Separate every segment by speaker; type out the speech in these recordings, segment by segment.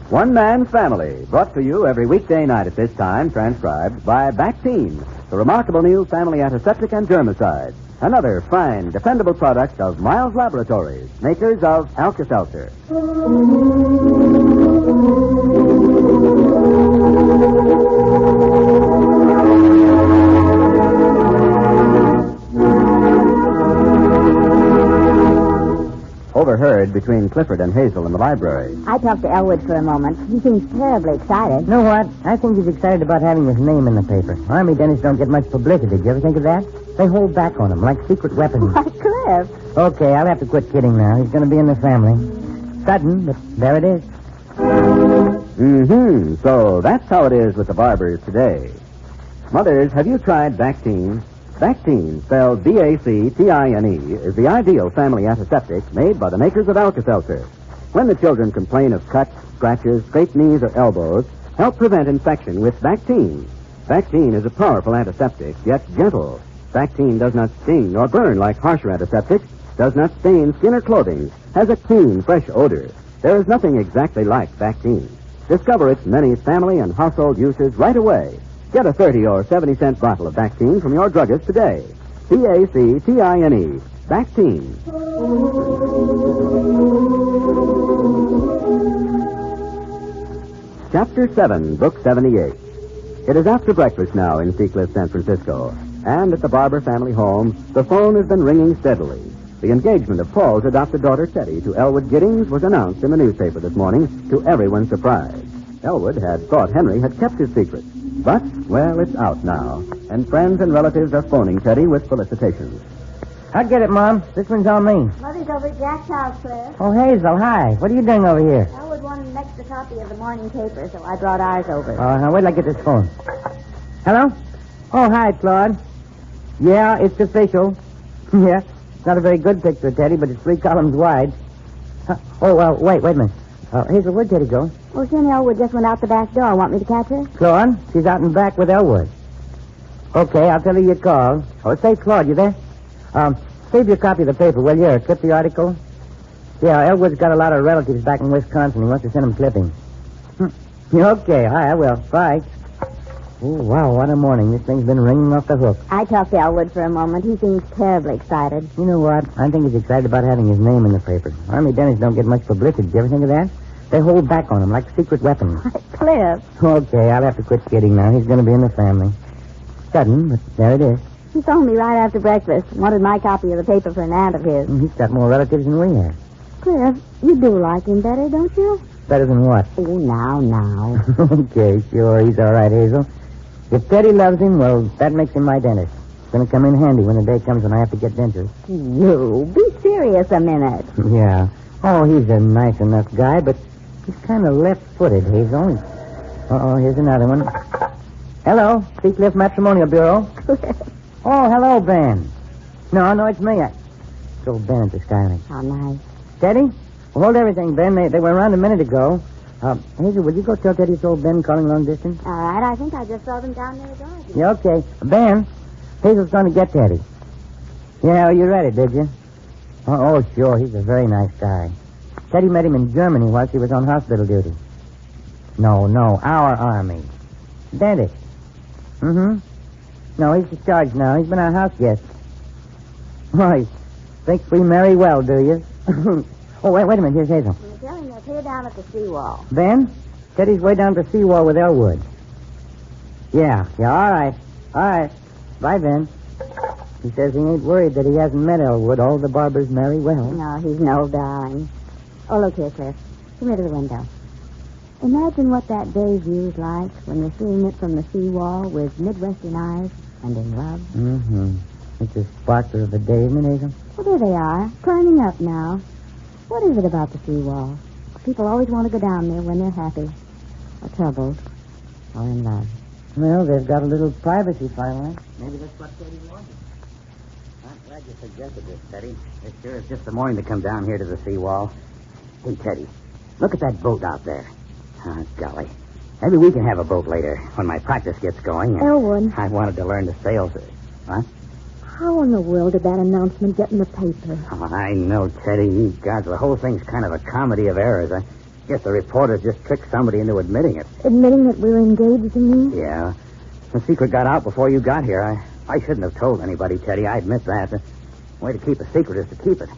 Speaker 1: One Man's Family, brought to you every weekday night at this time, transcribed by Bactine, the remarkable new family antiseptic and germicide. Another fine, dependable product of Miles Laboratories, makers of Alka-Seltzer. Overheard between Clifford and Hazel in the library.
Speaker 2: I talked to Elwood for a moment. He seems terribly excited.
Speaker 3: You know what? I think he's excited about having his name in the paper. Army dentists don't get much publicity. Did you ever think of that? They hold back on him like secret weapons.
Speaker 2: Why, Cliff.
Speaker 3: Okay, I'll have to quit kidding now. He's going to be in the family. Sudden, but there it is.
Speaker 1: So that's how it is with the Barbours today. Mothers, have you tried Bactine? Bactine, spelled B-A-C-T-I-N-E, is the ideal family antiseptic made by the makers of Alka-Seltzer. When the children complain of cuts, scratches, scraped knees, or elbows, help prevent infection with Bactine. Bactine is a powerful antiseptic, yet gentle. Bactine does not sting nor burn like harsher antiseptics, does not stain skin or clothing, has a clean, fresh odor. There is nothing exactly like Bactine. Discover its many family and household uses right away. Get a 30 or 70-cent bottle of Bactine from your druggist today. B-A-C-T-I-N-E. Bactine. Chapter 7, Book 78. It is after breakfast now in Seacliff, San Francisco. And at the Barbour family home, the phone has been ringing steadily. The engagement of Paul's adopted daughter, Teddy, to Elwood Giddings was announced in the newspaper this morning to everyone's surprise. Elwood had thought Henry had kept his secret. But, well, it's out now, and friends and relatives are phoning Teddy with felicitations.
Speaker 3: I'll get it, Mom. This one's on me.
Speaker 2: Mother's over at Jack's house, Cliff.
Speaker 3: Oh, Hazel, hi. What are you doing over here?
Speaker 2: Elwood wanted an extra copy of the morning paper, so I brought ours over.
Speaker 3: Now, wait till I get this phone. Hello? Oh, hi, Claude. Yeah, it's official. Yeah, it's not a very good picture, Teddy, but it's 3 columns wide. Wait a minute. Hazel, where'd Teddy go?
Speaker 2: Oh, Jenny Elwood just went out the back door. Want me to catch her?
Speaker 3: Claude, she's out and back with Elwood. Okay, I'll tell her you called. Oh, say, Claude, you there? Save your copy of the paper, will you? Or clip the article? Yeah, Elwood's got a lot of relatives back in Wisconsin. He wants to send them clippings. Okay, I will. Bye. Oh, wow, what a morning. This thing's been ringing off the hook.
Speaker 2: I talked to Elwood for a moment. He seems terribly excited.
Speaker 3: You know what? I think he's excited about having his name in the paper. Army dentists don't get much publicity. Did you ever think of that? They hold back on him like secret weapons.
Speaker 2: Cliff.
Speaker 3: Okay, I'll have to quit kidding now. He's going to be in the family. Sudden, but there it is.
Speaker 2: He phoned me right after breakfast. Wanted my copy of the paper for an aunt of his.
Speaker 3: He's got more relatives than we have.
Speaker 2: Cliff, you do like him better, don't you?
Speaker 3: Better than what?
Speaker 2: Oh, now.
Speaker 3: Okay, sure. He's all right, Hazel. If Teddy loves him, well, that makes him my dentist. It's going to come in handy when the day comes when I have to get dentures.
Speaker 2: You, be serious a minute.
Speaker 3: Yeah. Oh, he's a nice enough guy, but he's kind of left-footed, Hazel. Uh-oh, here's another one. Hello, Seacliff Matrimonial Bureau. Oh, hello, Ben. No, it's me. It's old Ben at the Skyline.
Speaker 2: How nice.
Speaker 3: Teddy? Well, hold everything, Ben. They were around a minute ago. Hazel, would you go tell Teddy it's old Ben calling long distance?
Speaker 2: All right, I think I just saw them down near the garden.
Speaker 3: Yeah, okay. Ben, Hazel's going to get Teddy. Yeah, you read it, did you? Oh, sure. He's a very nice guy. Teddy met him in Germany while he was on hospital duty. No, our army. Dentist. Mm-hmm. No, he's discharged now. He's been our house guest. Oh, he thinks we marry well, do you? Oh, wait a minute. Here's Hazel.
Speaker 2: I'm telling you, they're down at the seawall.
Speaker 3: Ben, Teddy's way down at the seawall with Elwood. Yeah, all right. Bye, Ben. He says he ain't worried that he hasn't met Elwood. All the Barbours marry well.
Speaker 2: No, he's no darling. Oh, look here, Cliff. Come here to the window. Imagine what that day's view's like when you're seeing it from the seawall with Midwestern eyes and in love.
Speaker 3: Mm-hmm. It's a sparkler of the day, isn't it, Hazel?
Speaker 2: Well, there they are, climbing up now. What is it about the seawall? People always want to go down there when they're happy, or troubled, or in love.
Speaker 3: Well, they've got a little privacy finally. Maybe that's what Teddy wanted.
Speaker 4: I'm glad you suggested this, Teddy. It sure is just the morning to come down here to the seawall. Hey, Teddy, look at that boat out there. Oh, golly. Maybe we can have a boat later when my practice gets going.
Speaker 2: Elwood.
Speaker 4: I wanted to learn to sail. What?
Speaker 2: How in the world did that announcement get in the paper?
Speaker 4: Oh, I know, Teddy. You gods, the whole thing's kind of a comedy of errors. Guess the reporters just tricked somebody into admitting it.
Speaker 2: Admitting that we were engaged, you mean?
Speaker 4: Yeah. The secret got out before you got here. I shouldn't have told anybody, Teddy. I admit that. The way to keep a secret is to keep it.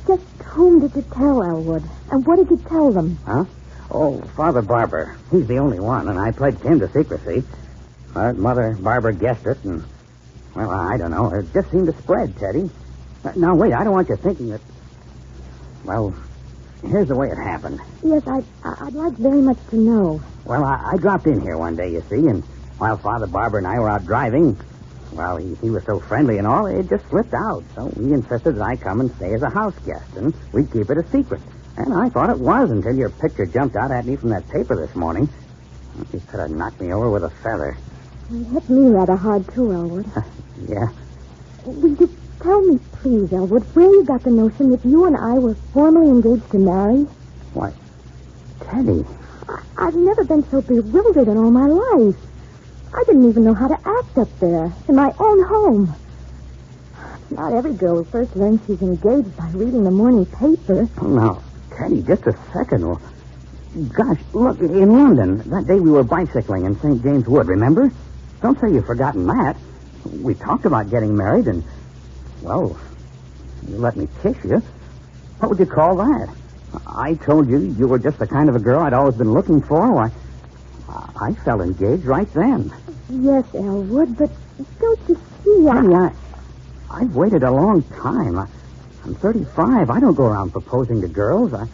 Speaker 2: Just whom did you tell, Elwood? And what did you tell them?
Speaker 4: Huh? Oh, Father Barbour. He's the only one, and I pledged him to secrecy. But Mother Barbour guessed it, and, well, I don't know. It just seemed to spread, Teddy. Now, wait, I don't want you thinking that... Well, here's the way it happened.
Speaker 2: Yes, I'd like very much to know.
Speaker 4: Well, I dropped in here one day, you see, and while Father Barbour and I were out driving, well, he was so friendly and all, it just slipped out. So he insisted that I come and stay as a house guest, and we'd keep it a secret. And I thought it was until your picture jumped out at me from that paper this morning. You could have knocked me over with a feather.
Speaker 2: It hit me rather hard, too, Elwood.
Speaker 4: Yeah?
Speaker 2: Will you tell me, please, Elwood, where you got the notion that you and I were formally engaged to marry?
Speaker 4: Why, Teddy.
Speaker 2: I've never been so bewildered in all my life. I didn't even know how to act up there, in my own home. Not every girl first learns she's engaged by reading the morning paper.
Speaker 4: Oh, now, Teddy, just a second. Well, gosh, look, in London, that day we were bicycling in St. James Wood, remember? Don't say you've forgotten that. We talked about getting married, and, well, you let me kiss you. What would you call that? I told you you were just the kind of a girl I'd always been looking for. Why, I felt engaged right then.
Speaker 2: Yes, Elwood, but don't you see,
Speaker 4: Honey, I've waited a long time. I'm 35. I don't go around proposing to girls. I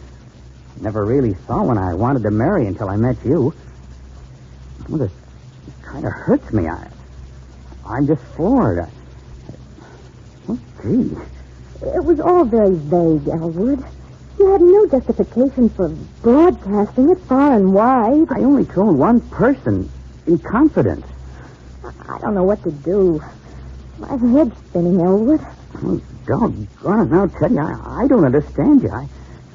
Speaker 4: never really saw one I wanted to marry until I met you. Well, this kind of hurts me. I'm just floored. Oh, gee.
Speaker 2: It was all very vague, Elwood. You had no justification for broadcasting it far and wide.
Speaker 4: I only told one person in confidence.
Speaker 2: I don't know what to do. My head's spinning, Elwood.
Speaker 4: Oh, doggone it. Now, Teddy, I don't understand you.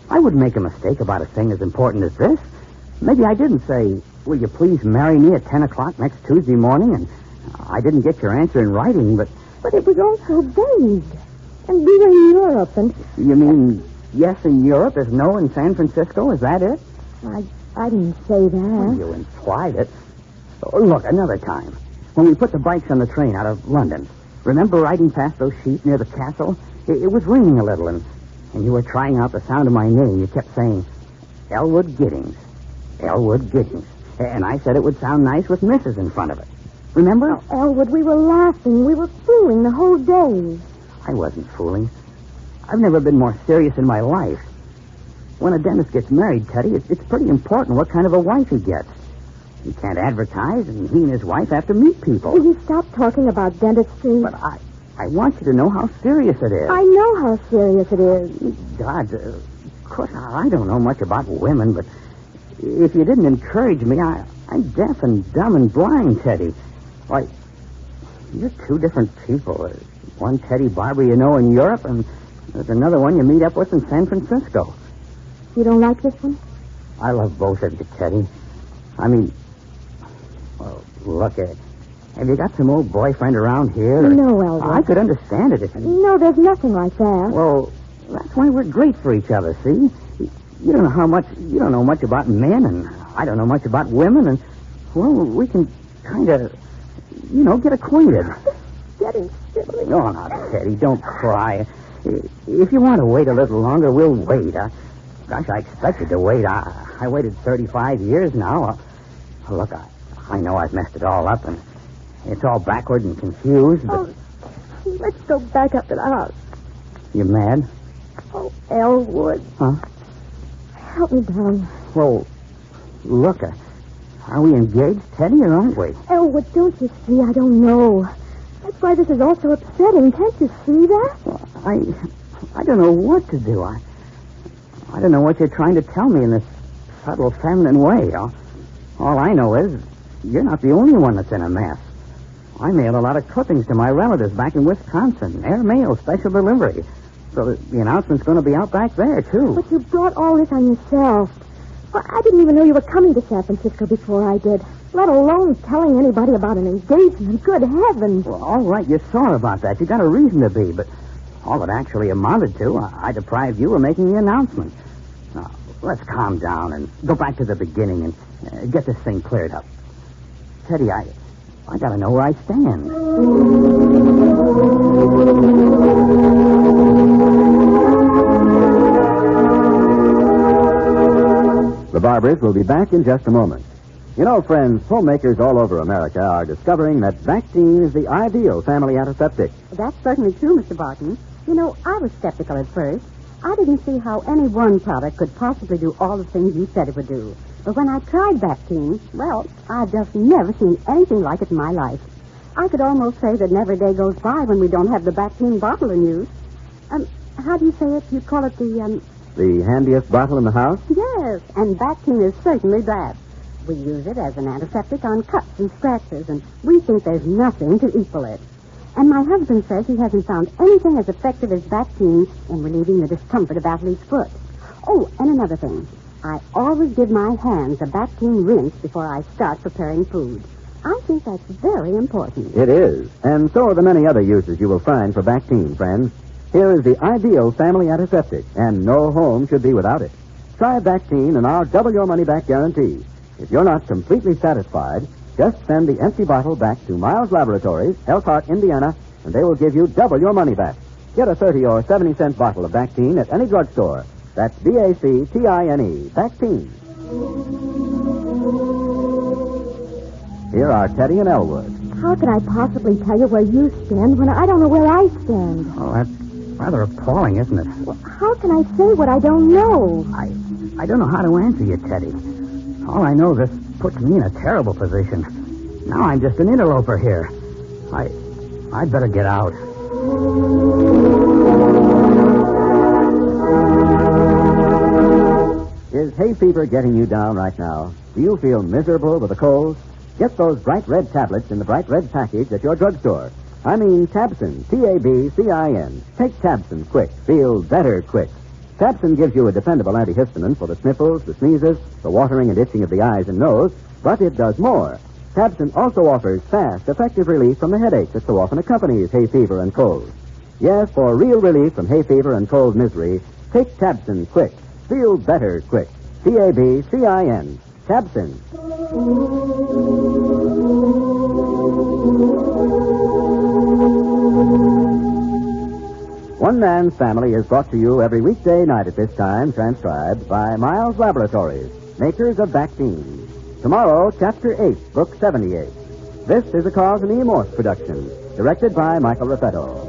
Speaker 4: I wouldn't make a mistake about a thing as important as this. Maybe I didn't say, will you please marry me at 10 o'clock next Tuesday morning? And I didn't get your answer in writing, but...
Speaker 2: But it was all so vague. And we were in Europe, and...
Speaker 4: You mean yes in Europe is no in San Francisco? Is that it?
Speaker 2: I didn't say that.
Speaker 4: Well, you implied it. Oh, look, another time. When we put the bikes on the train out of London, remember riding past those sheep near the castle? It was ringing a little, and you were trying out the sound of my name. You kept saying, Elwood Giddings. Elwood Giddings. And I said it would sound nice with Mrs. in front of it. Remember?
Speaker 2: Oh, Elwood, we were laughing. We were fooling the whole day.
Speaker 4: I wasn't fooling. I've never been more serious in my life. When a dentist gets married, Teddy, it's pretty important what kind of a wife he gets. He can't advertise, and he and his wife have to meet people.
Speaker 2: Will you stop talking about dentistry?
Speaker 4: But I want you to know how serious it is.
Speaker 2: I know how serious it is.
Speaker 4: God, of course, I don't know much about women, but if you didn't encourage me, I'm deaf and dumb and blind, Teddy. Why, you're two different people. One Teddy Barbour you know in Europe, and there's another one you meet up with in San Francisco.
Speaker 2: You don't like this one?
Speaker 4: I love both of you, Teddy. I mean, well, look, have you got some old boyfriend around here?
Speaker 2: No, Elwood.
Speaker 4: I could understand it if you...
Speaker 2: No, there's nothing like that.
Speaker 4: Well, that's why we're great for each other, see? You don't know much about men, and I don't know much about women, and, well, we can kind of, get acquainted.
Speaker 2: Getting silly.
Speaker 4: No, Teddy, don't cry. If you want to wait a little longer, we'll wait. Gosh, I expected to wait. I waited 35 years now. Look, I know I've messed it all up, and it's all backward and confused, but...
Speaker 2: Oh, let's go back up to the house.
Speaker 4: You mad?
Speaker 2: Oh, Elwood.
Speaker 4: Huh?
Speaker 2: Help me down.
Speaker 4: Well, look, are we engaged, Teddy, or aren't we?
Speaker 2: Elwood, don't you see? I don't know. That's why this is all so upsetting. Can't you see that?
Speaker 4: Well, I don't know what to do. I don't know what you're trying to tell me in this subtle, feminine way. All I know is you're not the only one that's in a mess. I mailed a lot of clippings to my relatives back in Wisconsin. Air mail, special delivery. So the announcement's going to be out back there, too.
Speaker 2: But you brought all this on yourself. Well, I didn't even know you were coming to San Francisco before I did, let alone telling anybody about an engagement. Good heavens.
Speaker 4: Well, all right, you're sore about that. You got a reason to be, but all it actually amounted to, I deprived you of making the announcement. Now, let's calm down and go back to the beginning and get this thing cleared up. Teddy, I gotta know where I stand.
Speaker 1: The Barbours will be back in just a moment. You know, friends, homemakers all over America are discovering that Vactine is the ideal family antiseptic.
Speaker 5: That's certainly true, Mr. Barton. You know, I was skeptical at first. I didn't see how any one product could possibly do all the things you said it would do. But when I tried Vactine, well, I've just never seen anything like it in my life. I could almost say that never day goes by when we don't have the Vactine bottle in use. How do you say it? You call it the
Speaker 1: handiest bottle in the house?
Speaker 5: Yes, and Vactine is certainly that. We use it as an antiseptic on cuts and scratches, and we think there's nothing to equal it. And my husband says he hasn't found anything as effective as Vactine in relieving the discomfort of athlete's foot. Oh, and another thing. I always give my hands a Vactine rinse before I start preparing food. I think that's very important.
Speaker 1: It is. And so are the many other uses you will find for Vactine, friends. Here is the ideal family antiseptic, and no home should be without it. Try Vactine and our double your money back guarantee. If you're not completely satisfied, just send the empty bottle back to Miles Laboratories, Elkhart, Indiana, and they will give you double your money back. Get a 30 or 70-cent bottle of Vactine at any drugstore. That's Vactine, Vactine. Here are Teddy and Elwood.
Speaker 2: How can I possibly tell you where you stand when I don't know where I stand?
Speaker 4: Oh, that's rather appalling, isn't it?
Speaker 2: Well, how can I say what I don't know?
Speaker 4: I don't know how to answer you, Teddy. All I know, this puts me in a terrible position. Now I'm just an interloper here. I'd better get out.
Speaker 1: Is hay fever getting you down right now? Do you feel miserable with a cold? Get those bright red tablets in the bright red package at your drugstore. I mean Tabsin, Tabcin. Take Tabsin quick. Feel better quick. Tabsin gives you a dependable antihistamine for the sniffles, the sneezes, the watering and itching of the eyes and nose, but it does more. Tabsin also offers fast, effective relief from the headache that so often accompanies hay fever and cold. Yes, for real relief from hay fever and cold misery, take Tabsin quick. Feel better quick. Tabcin. Tabsin. One Man's Family is brought to you every weekday night at this time, transcribed by Miles Laboratories, makers of Vactine. Tomorrow, Chapter 8, Book 78. This is a Carlton E. Morse production, directed by Michael Raffetto.